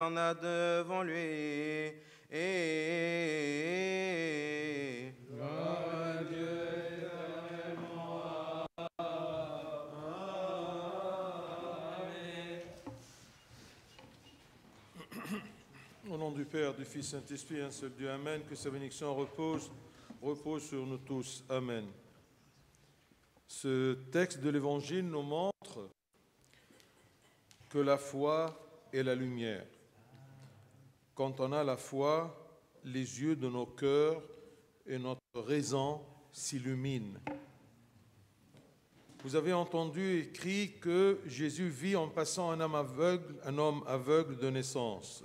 en a devant lui. Et gloire à Dieu éternellement. Amen. Au nom du Père, du Fils, Saint-Esprit, un seul Dieu, Amen. Que sa bénédiction repose sur nous tous. Amen. Ce texte de l'Évangile nous montre que la foi est la lumière. Quand on a la foi, les yeux de nos cœurs et notre raison s'illuminent. Vous avez entendu écrit que Jésus vit en passant un homme aveugle de naissance.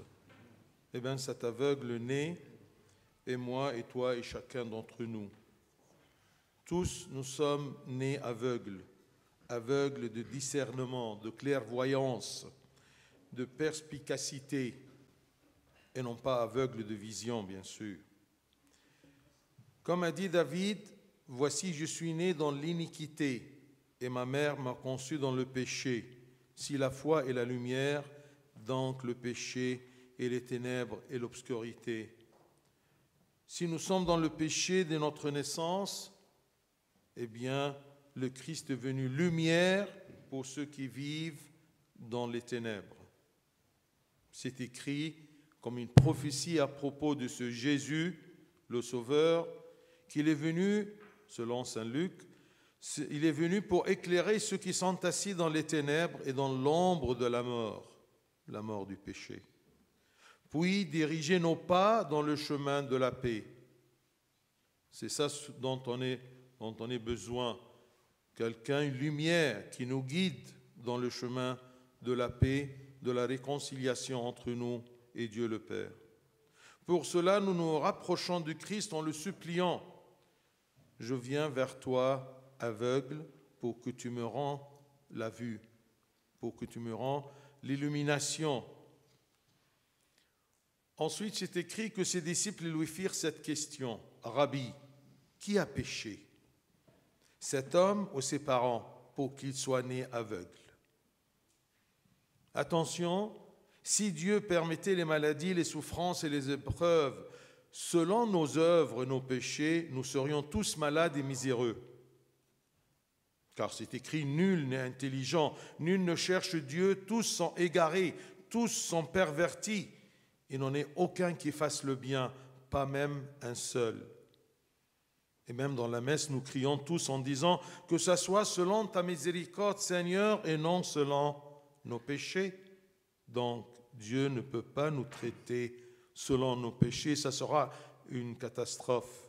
Eh bien, cet aveugle naît, et moi, et toi, et chacun d'entre nous. Tous, nous sommes nés aveugles de discernement, de clairvoyance, de perspicacité, et non pas aveugles de vision, bien sûr. Comme a dit David, « Voici, je suis né dans l'iniquité, et ma mère m'a conçu dans le péché. Si la foi est la lumière, donc le péché et les ténèbres et l'obscurité. » Si nous sommes dans le péché de notre naissance, eh bien, le Christ est venu lumière pour ceux qui vivent dans les ténèbres. C'est écrit comme une prophétie à propos de ce Jésus, le Sauveur, qu'il est venu, selon saint Luc, il est venu pour éclairer ceux qui sont assis dans les ténèbres et dans l'ombre de la mort du péché. Puis diriger nos pas dans le chemin de la paix. C'est ça dont on est besoin. Quelqu'un, une lumière qui nous guide dans le chemin de la paix, de la réconciliation entre nous et Dieu le Père. Pour cela, nous nous rapprochons du Christ en le suppliant. Je viens vers toi, aveugle, pour que tu me rends la vue, pour que tu me rends l'illumination. Ensuite, c'est écrit que ses disciples lui firent cette question. Rabbi, qui a péché, cet homme ou ses parents, pour qu'il soit né aveugle? Attention, si Dieu permettait les maladies, les souffrances et les épreuves, selon nos œuvres et nos péchés, nous serions tous malades et miséreux. Car c'est écrit, nul n'est intelligent, nul ne cherche Dieu, tous sont égarés, tous sont pervertis. Il n'en est aucun qui fasse le bien, pas même un seul. Et même dans la messe, nous crions tous en disant que ça soit selon ta miséricorde, Seigneur, et non selon nos péchés. Donc, Dieu ne peut pas nous traiter selon nos péchés, ça sera une catastrophe.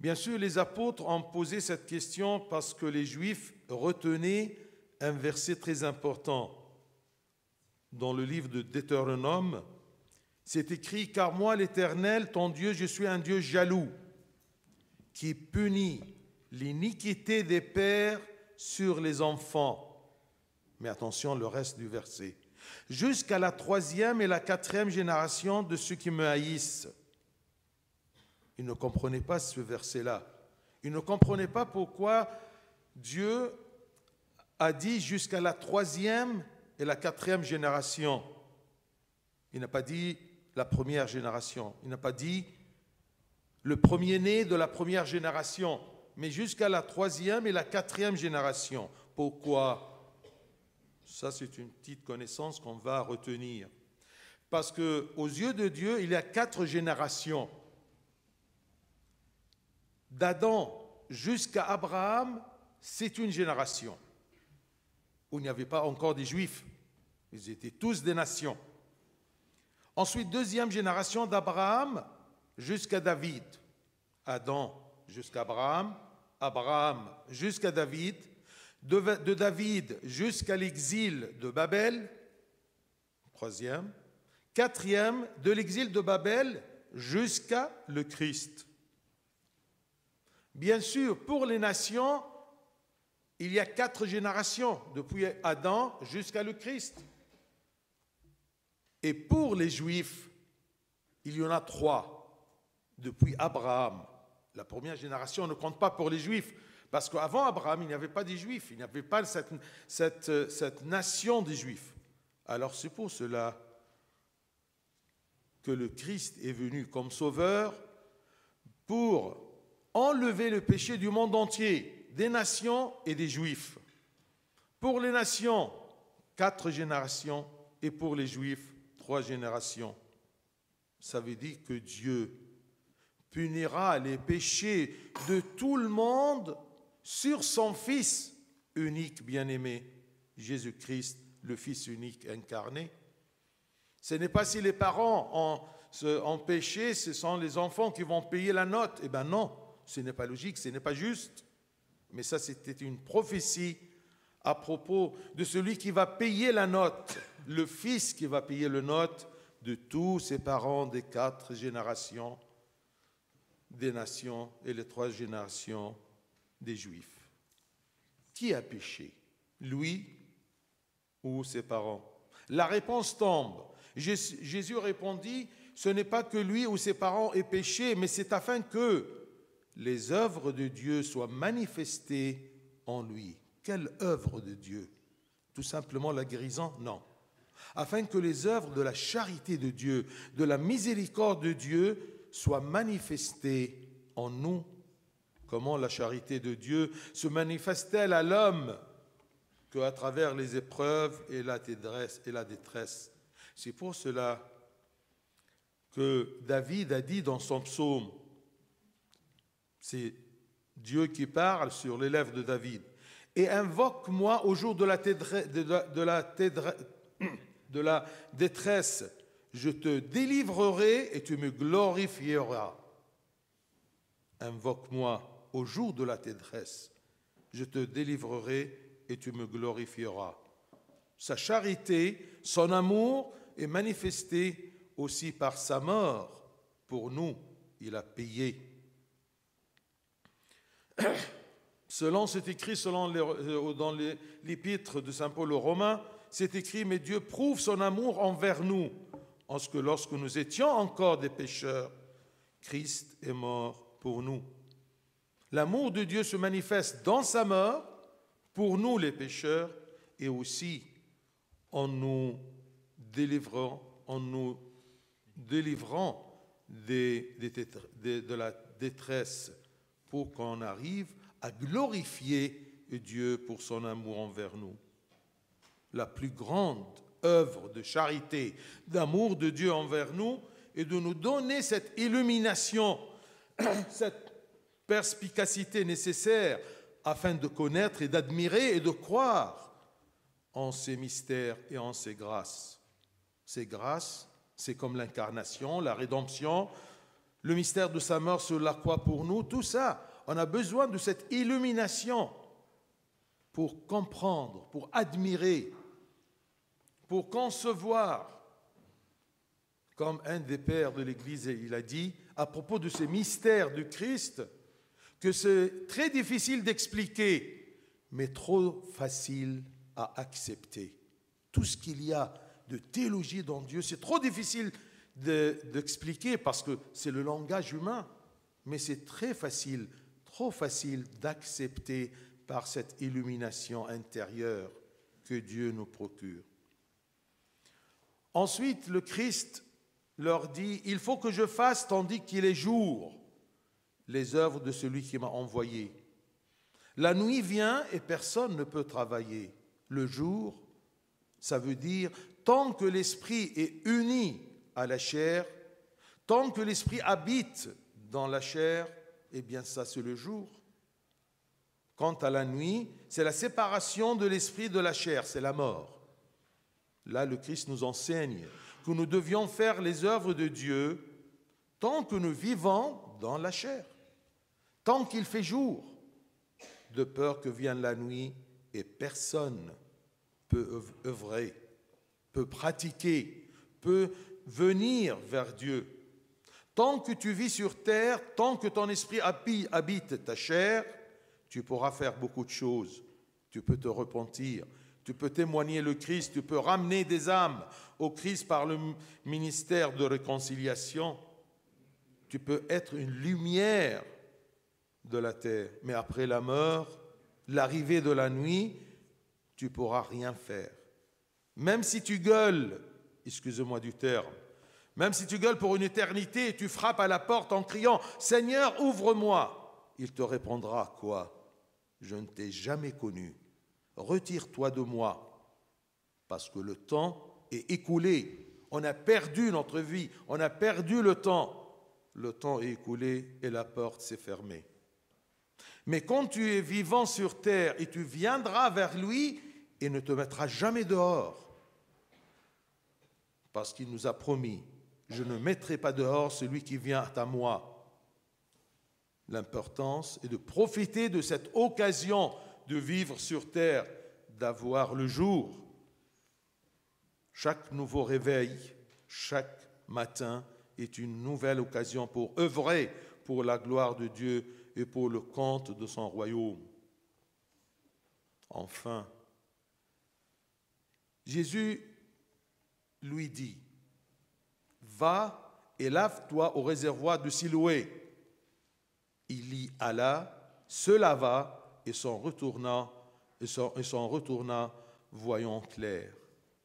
Bien sûr, les apôtres ont posé cette question parce que les Juifs retenaient un verset très important. Dans le livre de Deutéronome, c'est écrit « Car moi, l'Éternel, ton Dieu, je suis un Dieu jaloux, qui punit l'iniquité des pères sur les enfants. » Mais attention, le reste du verset. « Jusqu'à la 3e et la 4e génération de ceux qui me haïssent. » Ils ne comprenaient pas ce verset-là. Ils ne comprenaient pas pourquoi Dieu a dit jusqu'à la 3e et la 4e génération. Il n'a pas dit la première génération. Il n'a pas dit le premier-né de la première génération, mais jusqu'à la 3e et la 4e génération. Pourquoi? Ça, c'est une petite connaissance qu'on va retenir. Parce qu'aux yeux de Dieu, il y a 4 générations. D'Adam jusqu'à Abraham, c'est une génération où il n'y avait pas encore des Juifs. Ils étaient tous des nations. Ensuite, 2e génération d'Abraham jusqu'à David. Adam jusqu'à Abraham, Abraham jusqu'à David, de David jusqu'à l'exil de Babel, 3e, 4e, de l'exil de Babel jusqu'à le Christ. Bien sûr, pour les nations, il y a 4 générations, depuis Adam jusqu'à le Christ. Et pour les Juifs, il y en a 3, depuis Abraham. La première génération ne compte pas pour les Juifs, parce qu'avant Abraham, il n'y avait pas des Juifs, il n'y avait pas cette nation des Juifs. Alors c'est pour cela que le Christ est venu comme sauveur pour enlever le péché du monde entier, des nations et des Juifs. Pour les nations, 4 générations, et pour les Juifs, 3 générations. Ça veut dire que Dieu punira les péchés de tout le monde sur son Fils unique bien-aimé, Jésus-Christ, le Fils unique incarné. Ce n'est pas si les parents ont péché, ce sont les enfants qui vont payer la note. Eh bien non, ce n'est pas logique, ce n'est pas juste. Mais ça, c'était une prophétie à propos de celui qui va payer la note, le Fils qui va payer la note de tous ses parents des 4 générations des nations et les 3 générations des Juifs. Qui a péché? Lui ou ses parents? La réponse tombe. Jésus répondit, ce n'est pas que lui ou ses parents aient péché, mais c'est afin que les œuvres de Dieu soient manifestées en lui. Quelle œuvre de Dieu? Tout simplement la guérison? Non. Afin que les œuvres de la charité de Dieu, de la miséricorde de Dieu soient manifestées en nous. Comment la charité de Dieu se manifeste-t-elle à l'homme? Qu'à travers les épreuves et la détresse. C'est pour cela que David a dit dans son psaume, c'est Dieu qui parle sur les lèvres de David, « Et invoque-moi au jour de la détresse, je te délivrerai et tu me glorifieras. » Invoque-moi au jour de la détresse, je te délivrerai et tu me glorifieras. Sa charité, son amour est manifesté aussi par sa mort. Pour nous, il a payé. C'est écrit dans l'épître de Saint Paul aux Romains, c'est écrit, mais Dieu prouve son amour envers nous, en ce que lorsque nous étions encore des pécheurs, Christ est mort pour nous. L'amour de Dieu se manifeste dans sa mort, pour nous les pécheurs, et aussi en nous délivrant de la détresse, pour qu'on arrive à glorifier Dieu pour son amour envers nous. La plus grande œuvre de charité, d'amour de Dieu envers nous, est de nous donner cette illumination, cette perspicacité nécessaire afin de connaître et d'admirer et de croire en ces mystères et en ces grâces. Ces grâces, c'est comme l'incarnation, la rédemption, le mystère de sa mort sur la croix pour nous, tout ça, on a besoin de cette illumination pour comprendre, pour admirer, pour concevoir. Comme un des pères de l'Église, il a dit, à propos de ces mystères du Christ, que c'est très difficile d'expliquer, mais trop facile à accepter. Tout ce qu'il y a de théologie dans Dieu, c'est trop difficile d'expliquer parce que c'est le langage humain, mais c'est très facile, trop facile d'accepter par cette illumination intérieure que Dieu nous procure. Ensuite, le Christ leur dit, « Il faut que je fasse, tandis qu'il est jour, les œuvres de celui qui m'a envoyé. La nuit vient et personne ne peut travailler. Le jour, ça veut dire tant que l'esprit est uni à la chair, tant que l'esprit habite dans la chair, eh bien ça c'est le jour. Quant à la nuit, c'est la séparation de l'esprit de la chair, c'est la mort. Là, le Christ nous enseigne que nous devions faire les œuvres de Dieu tant que nous vivons dans la chair, tant qu'il fait jour, de peur que vienne la nuit et personne peut œuvrer, peut pratiquer, peut venir vers Dieu. Tant que tu vis sur terre, tant que ton esprit habite ta chair, tu pourras faire beaucoup de choses. Tu peux te repentir, tu peux témoigner le Christ, tu peux ramener des âmes au Christ par le ministère de réconciliation. Tu peux être une lumière de la terre. Mais après la mort, l'arrivée de la nuit, tu ne pourras rien faire. même si tu gueules, excusez-moi du terme, même si tu gueules pour une éternité et tu frappes à la porte en criant « Seigneur, ouvre-moi », il te répondra quoi? « Je ne t'ai jamais connu. Retire-toi de moi. » Parce que le temps est écoulé. On a perdu notre vie, on a perdu le temps. Le temps est écoulé et la porte s'est fermée. Mais quand tu es vivant sur terre et tu viendras vers lui, il ne te mettra jamais dehors. Parce qu'il nous a promis, je ne mettrai pas dehors celui qui vient à moi. L'importance est de profiter de cette occasion de vivre sur terre, d'avoir le jour. Chaque nouveau réveil, chaque matin est une nouvelle occasion pour œuvrer pour la gloire de Dieu et pour le compte de son royaume. Enfin, Jésus lui dit, « Va et lave-toi au réservoir de Siloé. » Il y alla, se lava et s'en retourna, voyant clair.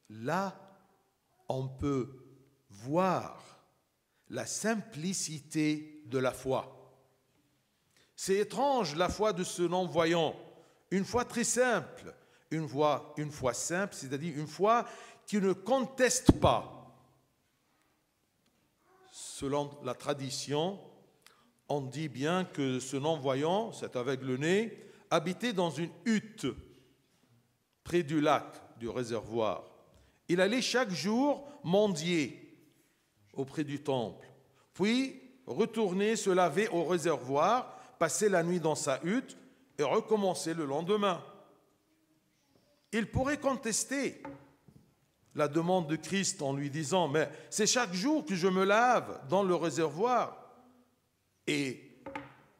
Là, on peut voir la simplicité de la foi. C'est étrange la foi de ce non-voyant, une foi très simple, une foi simple, c'est-à-dire une foi qui ne conteste pas. Selon la tradition, on dit bien que ce non-voyant, cet aveugle-né, habitait dans une hutte près du lac, du réservoir. Il allait chaque jour mendier auprès du temple, puis retourner se laver au réservoir, passer la nuit dans sa hutte et recommencer le lendemain. Il pourrait contester la demande de Christ en lui disant « Mais c'est chaque jour que je me lave dans le réservoir. » Et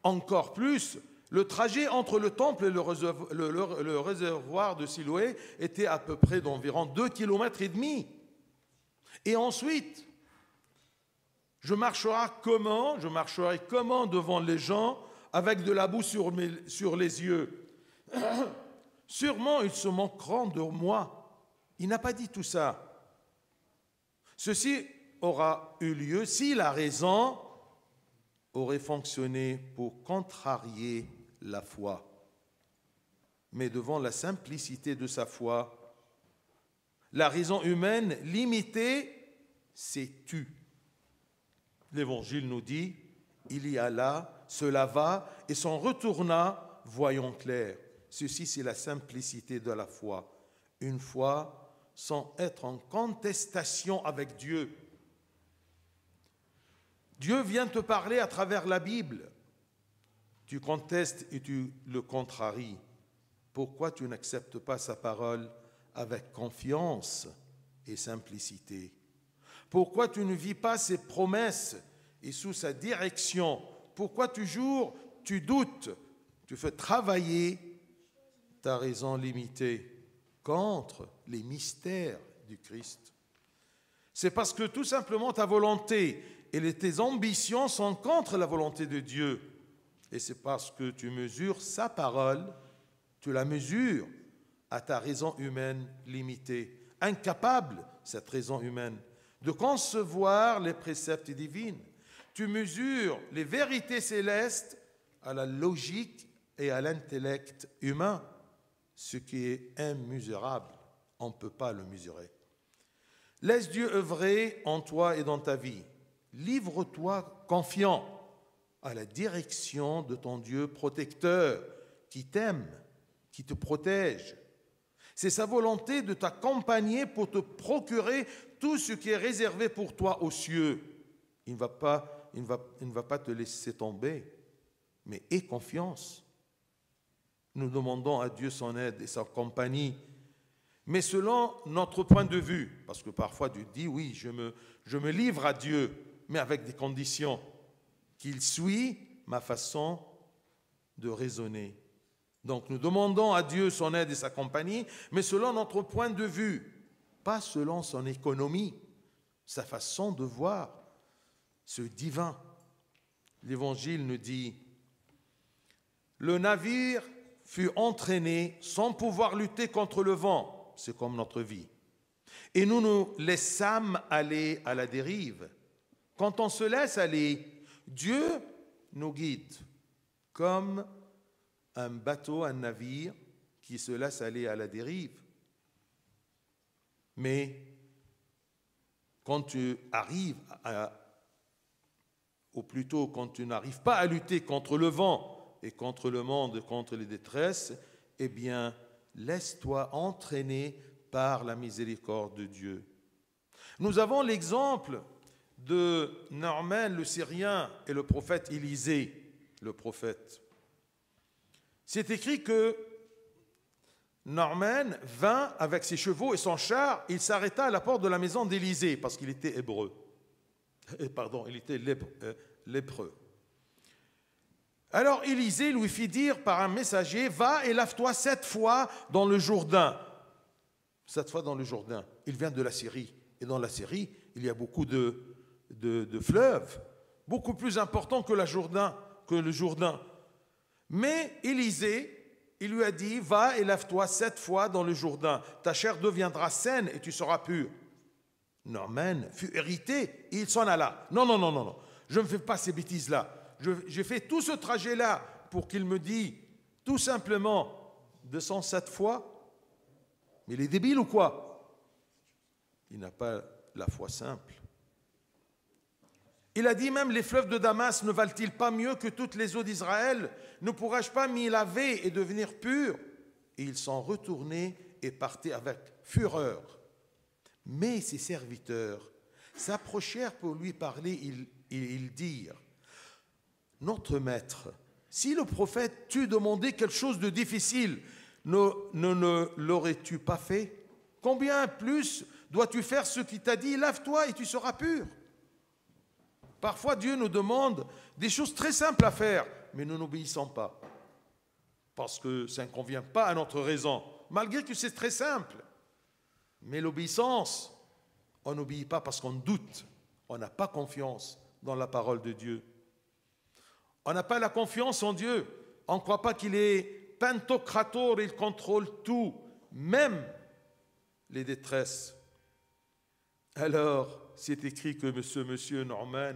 encore plus, le trajet entre le temple et le réservoir de Siloé était à peu près d'environ 2,5 km. Et ensuite, je marcherai comment devant les gens avec de la boue sur les yeux? Sûrement, ils se moqueront de moi. Il n'a pas dit tout ça. Ceci aura eu lieu si la raison aurait fonctionné pour contrarier la foi. Mais devant la simplicité de sa foi, la raison humaine limitée s'est tue. L'Évangile nous dit, il y alla, se lava et s'en retourna, voyant clair. Ceci, c'est la simplicité de la foi. Une foi sans être en contestation avec Dieu. Dieu vient te parler à travers la Bible. Tu contestes et tu le contraries. Pourquoi tu n'acceptes pas sa parole avec confiance et simplicité? Pourquoi tu ne vis pas ses promesses et sous sa direction? Pourquoi toujours tu doutes? Tu fais travailler ta raison limitée contre les mystères du Christ. C'est parce que tout simplement ta volonté et tes ambitions sont contre la volonté de Dieu. Et c'est parce que tu mesures sa parole, tu la mesures à ta raison humaine limitée, incapable, cette raison humaine, de concevoir les préceptes divins. Tu mesures les vérités célestes à la logique et à l'intellect humain, ce qui est immesurable. On ne peut pas le mesurer. Laisse Dieu œuvrer en toi et dans ta vie. Livre-toi confiant à la direction de ton Dieu protecteur qui t'aime, qui te protège. C'est sa volonté de t'accompagner pour te procurer tout ce qui est réservé pour toi aux cieux. Il ne va pas te laisser tomber, mais aie confiance. Nous demandons à Dieu son aide et sa compagnie, mais selon notre point de vue, parce que parfois tu dis, oui, je me livre à Dieu, mais avec des conditions, qu'il suit ma façon de raisonner. Donc nous demandons à Dieu son aide et sa compagnie, mais selon notre point de vue, pas selon son économie, sa façon de voir ce divin. L'Évangile nous dit, le navire fut entraîné sans pouvoir lutter contre le vent, c'est comme notre vie. Et nous nous laissâmes aller à la dérive. Quand on se laisse aller, Dieu nous guide comme un bateau, un navire qui se laisse aller à la dérive. Mais quand tu arrives ou plutôt quand tu n'arrives pas à lutter contre le vent et contre le monde, contre les détresses, eh bien, laisse-toi entraîner par la miséricorde de Dieu. Nous avons l'exemple de Naaman le Syrien et le prophète Élisée, le prophète. C'est écrit que Naaman vint avec ses chevaux et son char, il s'arrêta à la porte de la maison d'Élisée parce qu'il était hébreu. Il était lépreux. Alors Élisée lui fit dire par un messager, va et lave-toi 7 fois dans le Jourdain. 7 fois dans le Jourdain. Il vient de la Syrie. Et dans la Syrie, il y a beaucoup de fleuves, beaucoup plus importants que le Jourdain. Mais Élisée, il lui a dit, va et lave-toi 7 fois dans le Jourdain. Ta chair deviendra saine et tu seras pur. Naaman fut irrité et il s'en alla. Non, je ne fais pas ces bêtises-là. J'ai fait tout ce trajet-là pour qu'il me dise tout simplement 207 fois. Mais il est débile ou quoi? Il n'a pas la foi simple. Il a dit même, les fleuves de Damas ne valent-ils pas mieux que toutes les eaux d'Israël? Ne pourrais-je pas m'y laver et devenir pur? Et ils s'en retournaient et partaient avec fureur. Mais ses serviteurs s'approchèrent pour lui parler, ils dirent, notre maître, si le prophète t'eût demandé quelque chose de difficile, ne l'aurais-tu pas fait? Combien plus dois-tu faire ce qu'il t'a dit? Lave-toi et tu seras pur. Parfois Dieu nous demande des choses très simples à faire, mais nous n'obéissons pas, parce que ça ne convient pas à notre raison, malgré que c'est très simple. Mais l'obéissance, on n'obéit pas parce qu'on doute, on n'a pas confiance dans la parole de Dieu. On n'a pas la confiance en Dieu, on ne croit pas qu'il est Pantocrator, il contrôle tout, même les détresses. Alors, c'est écrit que monsieur Naaman,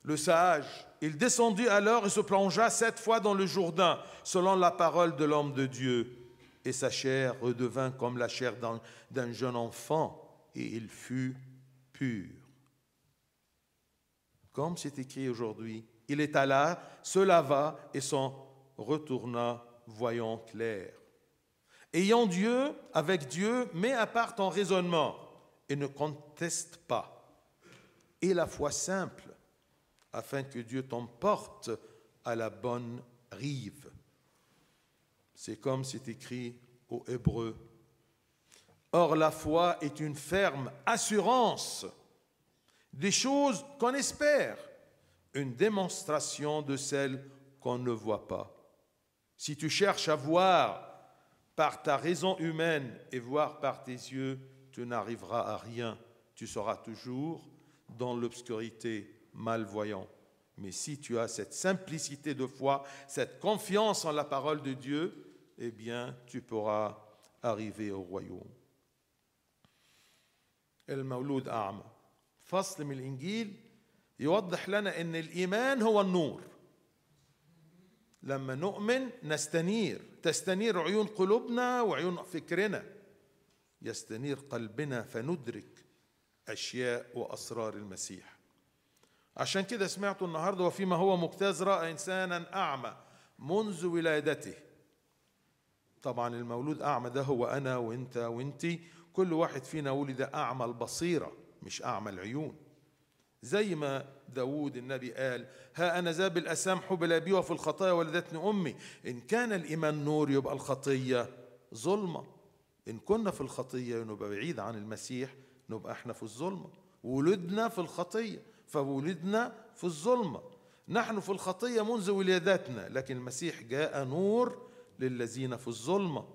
le sage, il descendit alors et se plongea 7 fois dans le Jourdain, selon la parole de l'homme de Dieu. Et sa chair redevint comme la chair d'un jeune enfant, et il fut pur. Comme c'est écrit aujourd'hui, il étala, se lava et s'en retourna voyant clair. Ayant Dieu, avec Dieu, met à part ton raisonnement et ne conteste pas. Et la foi simple, afin que Dieu t'emporte à la bonne rive. C'est comme c'est écrit aux Hébreux. Or, la foi est une ferme assurance des choses qu'on espère, une démonstration de celles qu'on ne voit pas. Si tu cherches à voir par ta raison humaine et voir par tes yeux, tu n'arriveras à rien. Tu seras toujours dans l'obscurité, malvoyant. Mais si tu as cette simplicité de foi, cette confiance en la parole de Dieu, eh bien, tu pourras arriver au royaume. المولود أعمى. فصل من الإنجيل يوضح لنا أن الإيمان هو النور. لما نؤمن نستنير، تستنير عيون قلوبنا وعيون فكرنا. يستنير قلبنا فندرك أشياء وأسرار المسيح. عشان كده سمعتوا النهارده وفيما هو مجتاز رأى إنسانا أعمى منذ ولادته. طبعا المولود أعمى ده هو أنا وإنت وإنتي، كل واحد فينا ولد أعمى البصيرة مش أعمى العيون. زي ما داود النبي قال ها أنا ذا بالأسام حبل بي وفي الخطايا ولدتني أمي. إن كان الإيمان نور يبقى الخطية ظلمة. إن كنا في الخطية نبقى بعيد عن المسيح، نبقى احنا في الظلمة. ولدنا في الخطية فولدنا في الظلمة. نحن في الخطية منذ ولادتنا، لكن المسيح جاء نور للذين في الظلمة.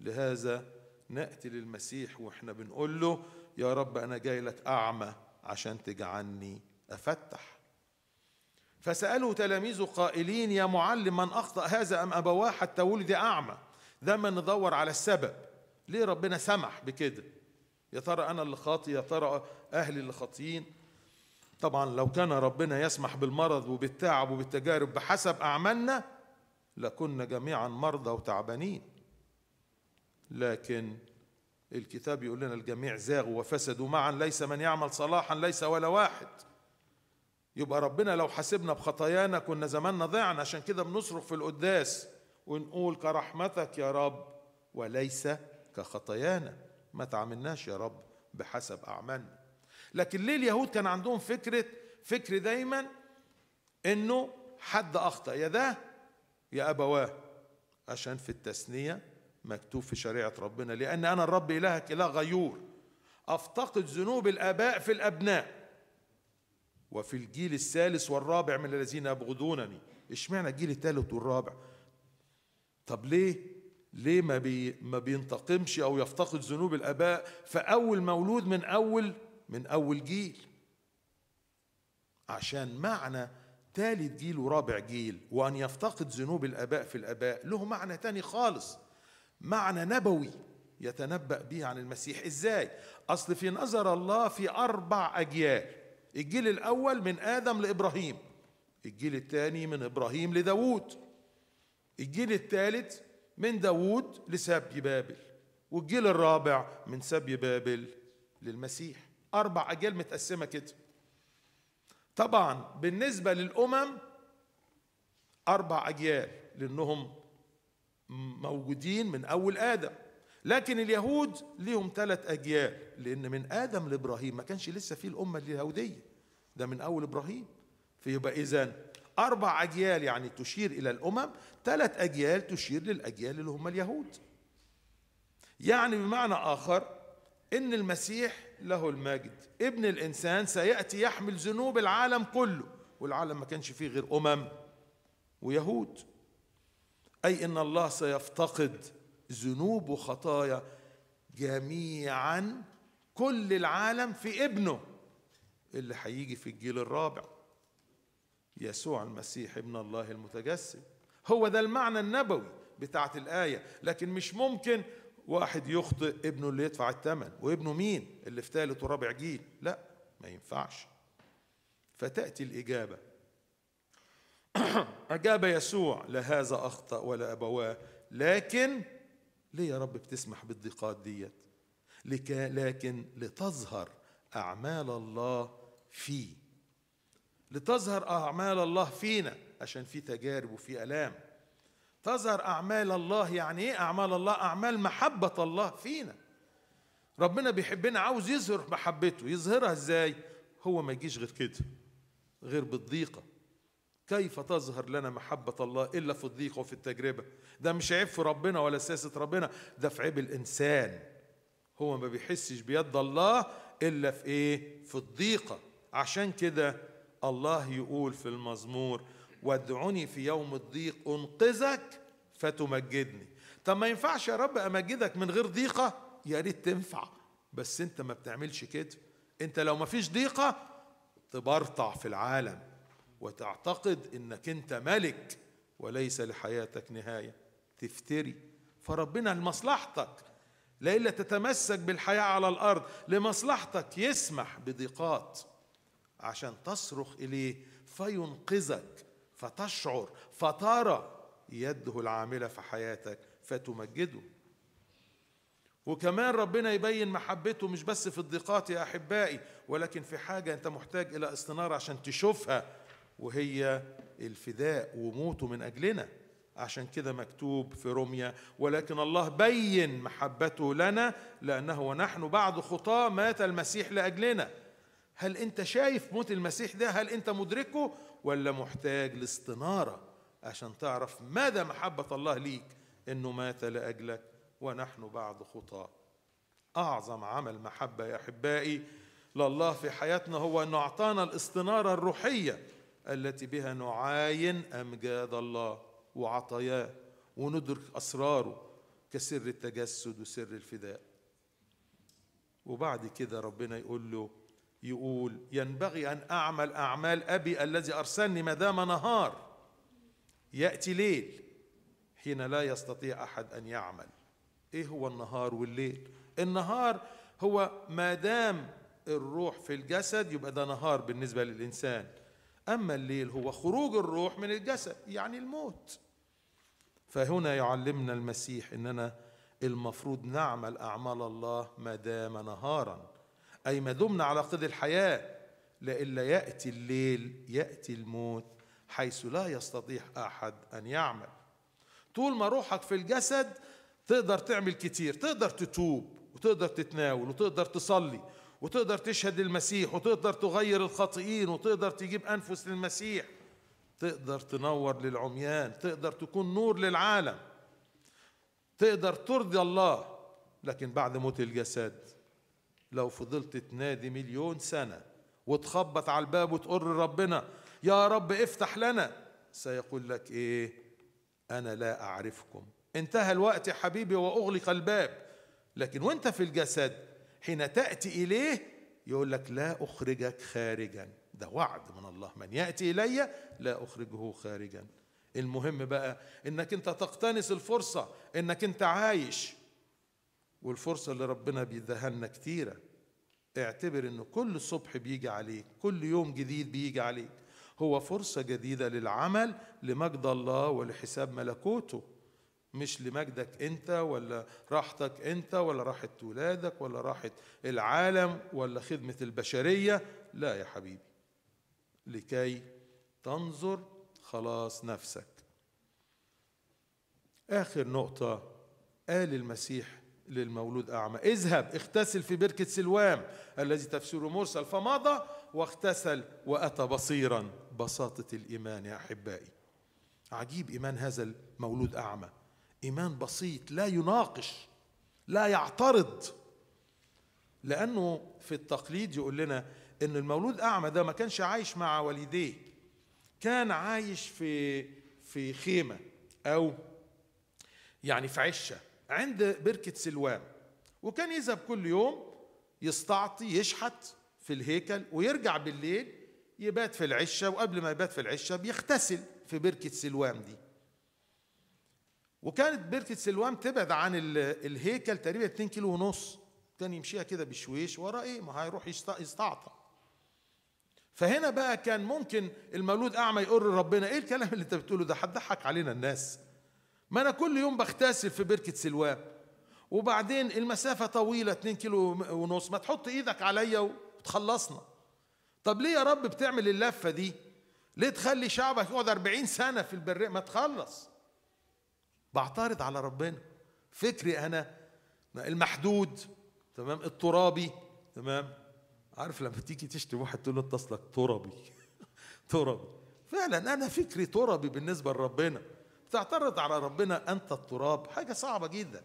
لهذا نأتي للمسيح وإحنا بنقول له يا رب أنا جاي لك أعمى عشان تجعلني أفتح. فسأله تلاميذه قائلين يا معلم من أخطأ هذا أم أبواه حتى ولد أعمى؟ دايما ندور على السبب. ليه ربنا سمح بكده؟ يا ترى أنا اللي خاطي؟ يا ترى أهلي اللي خاطيين؟ طبعا لو كان ربنا يسمح بالمرض وبالتعب وبالتجارب بحسب أعمالنا لكنا جميعا مرضى وتعبانين، لكن الكتاب يقول لنا الجميع زاغوا وفسدوا معا، ليس من يعمل صلاحا ليس ولا واحد. يبقى ربنا لو حاسبنا بخطايانا كنا زماننا ضيعنا. عشان كده بنصرخ في القداس ونقول كرحمتك يا رب وليس كخطايانا، ما تعاملناش يا رب بحسب أعمالنا. لكن ليه اليهود كان عندهم فكر دايما انه حد اخطأ يا ده يا ابواه؟ عشان في التثنية مكتوب في شريعة ربنا لأن أنا الرب إلهك إله غيور أفتقد ذنوب الآباء في الأبناء وفي الجيل الثالث والرابع من الذين يبغضونني. اشمعنى الجيل الثالث والرابع؟ طب ليه ما بينتقمش أو يفتقد ذنوب الآباء فأول مولود من أول جيل؟ عشان معنى ثالث جيل ورابع جيل وأن يفتقد ذنوب الآباء في الآباء له معنى تاني خالص، معنى نبوي يتنبأ به عن المسيح. إزاي؟ أصل في نظر الله في 4 أجيال. الجيل الأول من آدم لإبراهيم، الجيل الثاني من إبراهيم لداود، الجيل الثالث من داود لسبي بابل، والجيل الرابع من سبي بابل للمسيح. 4 أجيال متقسمة كده. طبعا بالنسبة للأمم 4 أجيال لأنهم موجودين من أول آدم، لكن اليهود ليهم 3 أجيال لأن من آدم لإبراهيم ما كانش لسه فيه الأمة اليهودية، ده من أول إبراهيم. فيبقى إذن 4 أجيال يعني تشير إلى الأمم، 3 أجيال تشير للأجيال اللي هم اليهود. يعني بمعنى آخر إن المسيح له المجد ابن الإنسان سيأتي يحمل ذنوب العالم كله، والعالم ما كانش فيه غير أمم ويهود. أي إن الله سيفتقد ذنوب وخطايا جميعا كل العالم في ابنه اللي هيجي في الجيل الرابع، يسوع المسيح ابن الله المتجسد. هو ده المعنى النبوي بتاعت الآية. لكن مش ممكن واحد يخطئ ابنه اللي يدفع الثمن، وابنه مين؟ اللي في 3 ورابع جيل. لا، ما ينفعش. فتأتي الإجابة. أجاب يسوع: لهذا أخطأ ولا أبواه. لكن ليه يا رب بتسمح بالضيقات ديت؟ لكن لتظهر أعمال الله فيه، لتظهر أعمال الله فينا، عشان في تجارب وفي ألام. تظهر أعمال الله. يعني إيه أعمال الله؟ أعمال محبة الله فينا. ربنا بيحبنا، عاوز يظهر محبته. يظهرها إزاي؟ هو ما يجيش غير كده، غير بالضيقة. كيف تظهر لنا محبة الله إلا في الضيقة وفي التجربة؟ ده مش عيب في ربنا ولا سياسة ربنا، ده في عيب الإنسان. هو ما بيحسش بيد الله إلا في إيه؟ في الضيقة. عشان كده الله يقول في المزمور: وادعوني في يوم الضيق أنقذك فتمجدني. طب ما ينفعش يا رب أمجدك من غير ضيقة؟ يا ريت تنفع، بس أنت ما بتعملش كده. أنت لو ما فيش ضيقة تبرطع في العالم وتعتقد إنك أنت ملك وليس لحياتك نهاية، تفتري. فربنا لمصلحتك، لإلا تتمسك بالحياة على الأرض، لمصلحتك يسمح بضيقات عشان تصرخ إليه فينقذك، فتشعر فترى يده العاملة في حياتك فتمجده. وكمان ربنا يبين محبته مش بس في الضيقات يا أحبائي، ولكن في حاجة أنت محتاج إلى استنارة عشان تشوفها، وهي الفداء وموته من أجلنا. عشان كده مكتوب في روميا: ولكن الله بين محبته لنا لأنه ونحن بعد خطاة مات المسيح لأجلنا. هل أنت شايف موت المسيح ده؟ هل أنت مدركه؟ ولا محتاج لاستنارة عشان تعرف ماذا محبة الله ليك؟ إنه مات لأجلك ونحن بعد خطاة. أعظم عمل محبة يا أحبائي لله في حياتنا هو أنه أعطانا الاستنارة الروحية التي بها نعاين أمجاد الله وعطاياه وندرك أسراره كسر التجسد وسر الفداء. وبعد كده ربنا يقول ينبغي أن أعمل أعمال أبي الذي أرسلني ما دام نهار، يأتي ليل حين لا يستطيع أحد أن يعمل. ايه هو النهار والليل؟ النهار هو ما دام الروح في الجسد يبقى ده نهار بالنسبة للإنسان. أما الليل هو خروج الروح من الجسد، يعني الموت. فهنا يعلمنا المسيح إننا المفروض نعمل أعمال الله ما دام نهارا، أي ما دمنا على قيد الحياة، لئلا يأتي الليل يأتي الموت حيث لا يستطيع أحد أن يعمل. طول ما روحك في الجسد تقدر تعمل كتير، تقدر تتوب وتقدر تتناول وتقدر تصلي وتقدر تشهد المسيح وتقدر تغير الخاطئين وتقدر تجيب أنفس للمسيح، تقدر تنور للعميان، تقدر تكون نور للعالم، تقدر ترضي الله. لكن بعد موت الجسد لو فضلت تنادي 1,000,000 سنة وتخبط على الباب وتقول لربنا يا رب افتح لنا، سيقول لك ايه؟ أنا لا أعرفكم. انتهى الوقت يا حبيبي وأغلق الباب. لكن وانت في الجسد حين تأتي إليه يقول لك لا أخرجك خارجا. ده وعد من الله، من يأتي إلي لا أخرجه خارجا. المهم بقى إنك انت تقتنص الفرصة، إنك انت عايش، والفرصة اللي ربنا بيديها لنا كتيرة. اعتبر إنه كل صبح بيجي عليك، كل يوم جديد بيجي عليك هو فرصة جديدة للعمل لمجد الله ولحساب ملكوته، مش لمجدك انت ولا راحتك انت ولا راحة ولادك ولا راحة العالم ولا خدمة البشرية. لا يا حبيبي، لكي تنظر خلاص نفسك. آخر نقطة قال المسيح للمولود أعمى اذهب اغتسل في بركة سلوام الذي تفسيره مرسل، فمضى واغتسل وأتى بصيرا. بساطة الإيمان يا أحبائي، عجيب إيمان هذا المولود أعمى، إيمان بسيط لا يناقش لا يعترض. لأنه في التقليد يقول لنا إن المولود أعمى ده ما كانش عايش مع والديه، كان عايش في خيمة أو يعني في عشة عند بركة سلوام، وكان يذهب كل يوم يستعطي يشحت في الهيكل ويرجع بالليل يبات في العشة، وقبل ما يبات في العشة بيغتسل في بركة سلوام دي. وكانت بركة سلوام تبعد عن الهيكل تقريبا 2,5 كيلو، كان يمشيها كده بشويش ورا ايه ما هيروح يستعطى. فهنا بقى كان ممكن المولود أعمى يقول لربنا ايه الكلام اللي انت بتقوله ده؟ هتضحك علينا الناس، ما انا كل يوم بغتسل في بركة سلوام وبعدين المسافة طويلة 2,5 كيلو، ما تحط ايدك عليا وتخلصنا. طب ليه يا رب بتعمل اللفة دي؟ ليه تخلي شعبك يقعد 40 سنة في البرية؟ ما تخلص. بعترض على ربنا، فكري أنا المحدود، تمام، الترابي، تمام. عارف لما تيجي تشتري واحد تقول له انت اصلك ترابي ترابي، فعلا أنا فكري ترابي بالنسبة لربنا. تعترض على ربنا أنت التراب، حاجة صعبة جدا.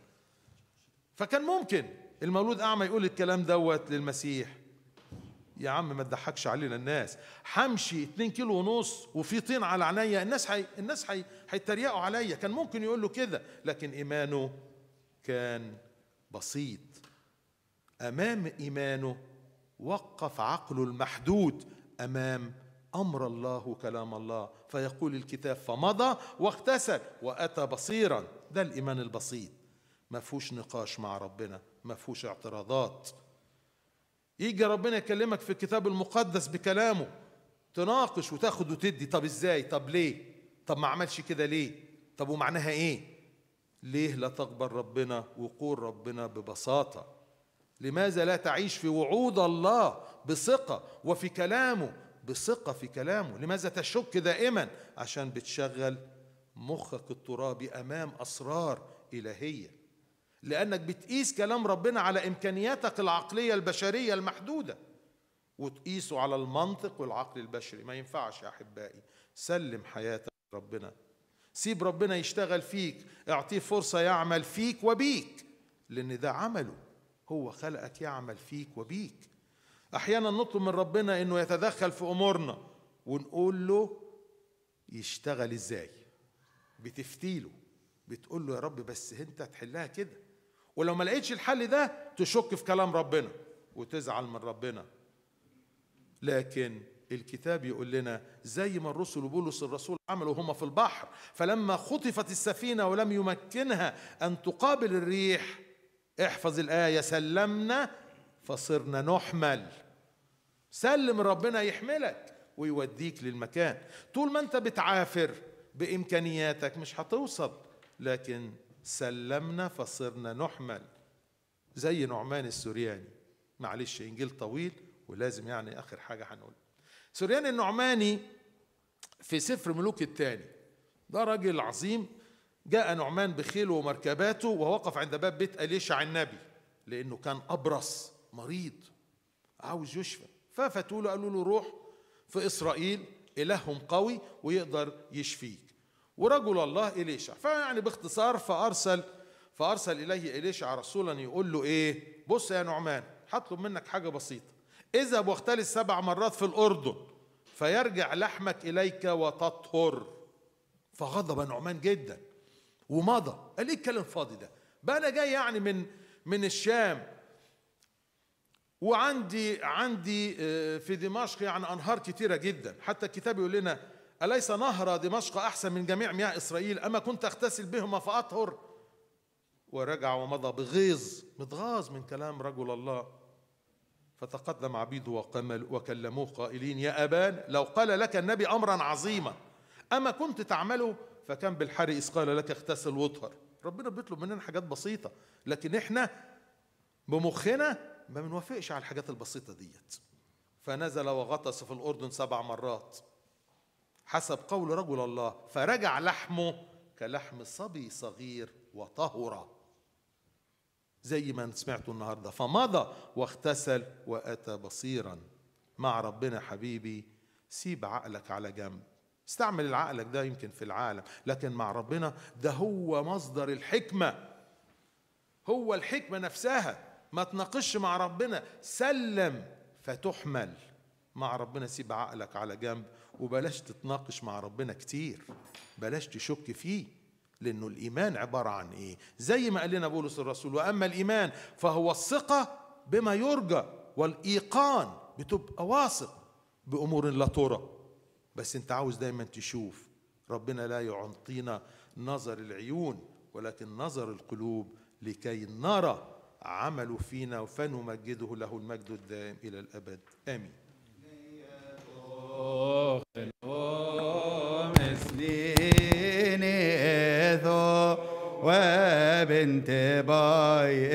فكان ممكن المولود أعمى يقول الكلام دوت للمسيح، يا عم ما تضحكش علينا الناس، همشي 2,5 كيلو وفي طين على عينيا، الناس هيتريقوا عليا. كان ممكن يقول له كده، لكن إيمانه كان بسيط. أمام إيمانه وقف عقله المحدود أمام أمر الله وكلام الله، فيقول الكتاب فمضى واغتسل وأتى بصيرا. ده الإيمان البسيط، ما فيهوش نقاش مع ربنا، ما فيهوش اعتراضات. يجي ربنا يكلمك في الكتاب المقدس بكلامه تناقش وتاخد وتدي، طب ازاي؟ طب ليه؟ طب ما عملش كده ليه؟ طب ومعناها ايه؟ ليه لا تقبل ربنا وقول ربنا ببساطة؟ لماذا لا تعيش في وعود الله بثقة وفي كلامه بثقة في كلامه؟ لماذا تشك دائما؟ عشان بتشغل مخك الترابي أمام أسرار إلهية، لأنك بتقيس كلام ربنا على إمكانياتك العقلية البشرية المحدودة وتقيسه على المنطق والعقل البشري. ما ينفعش يا أحبائي. سلم حياتك ربنا، سيب ربنا يشتغل فيك، اعطيه فرصة يعمل فيك وبيك، لأن ده عمله، هو خلقك يعمل فيك وبيك. أحيانا نطلب من ربنا إنه يتدخل في أمورنا ونقول له يشتغل إزاي؟ بتفتيله، بتقول له يا رب بس أنت تحلها كده، ولو ما لقيتش الحل ده تشك في كلام ربنا وتزعل من ربنا. لكن الكتاب يقول لنا زي ما الرسل وبولس الرسول عملوا هم في البحر، فلما خطفت السفينة ولم يمكنها أن تقابل الريح، احفظ الآية، سلمنا فصرنا نحمل. سلم ربنا يحملك ويوديك للمكان. طول ما انت بتعافر بإمكانياتك مش هتوصل، لكن سلمنا فصرنا نحمل. زي نعمان السورياني، معلش إنجيل طويل ولازم يعني آخر حاجة هنقول. سورياني النعماني في سفر ملوك الثاني، ده راجل عظيم. جاء نعمان بخيله ومركباته ووقف عند باب بيت أليشع النبي، لأنه كان أبرص مريض عاوز يشفى. ففتوا له قالوا له روح في إسرائيل إلههم قوي ويقدر يشفيك. ورجل الله إليشع، فيعني باختصار فأرسل إليه إليشع رسولا يقول له إيه؟ بص يا نعمان، هطلب منك حاجة بسيطة، اذهب واختلس 7 مرات في الأردن فيرجع لحمك إليك وتطهر. فغضب نعمان جدا ومضى. قال ايه الكلام الفاضي ده؟ بقى انا جاي يعني من الشام، وعندي في دمشق يعني انهار كتيره جدا، حتى الكتاب يقول لنا اليس نهر دمشق احسن من جميع مياه اسرائيل؟ اما كنت اغتسل بهما فاطهر. ورجع ومضى بغيظ، متغاظ من كلام رجل الله. فتقدم عبيده وكلموه قائلين يا أبان، لو قال لك النبي أمرا عظيما أما كنت تعمله؟ فكان بالحري إذ قال لك اغتسل واطهر. ربنا بيطلب مننا حاجات بسيطة، لكن احنا بمخنا ما بنوافقش على الحاجات البسيطة ديت. فنزل وغطس في الأردن 7 مرات حسب قول رجل الله، فرجع لحمه كلحم صبي صغير وطهر، زي ما سمعتوا النهارده. فمضى واغتسل واتى بصيرا. مع ربنا حبيبي سيب عقلك على جنب، استعمل العقلك ده يمكن في العالم، لكن مع ربنا ده هو مصدر الحكمة، هو الحكمة نفسها. ما تناقش مع ربنا، سلم فتحمل. مع ربنا سيب عقلك على جنب، وبلاش تتناقش مع ربنا كتير، بلاش تشك فيه، لأنه الإيمان عبارة عن إيه؟ زي ما قال لنا بولس الرسول، وأما الإيمان فهو الثقة بما يرجى، والإيقان بتبقى واثق بأمور لا ترى. بس أنت عاوز دايما تشوف. ربنا لا يعطينا نظر العيون ولكن نظر القلوب لكي نرى عمله فينا فنمجده له المجد الدائم إلى الأبد آمين. وبنت باي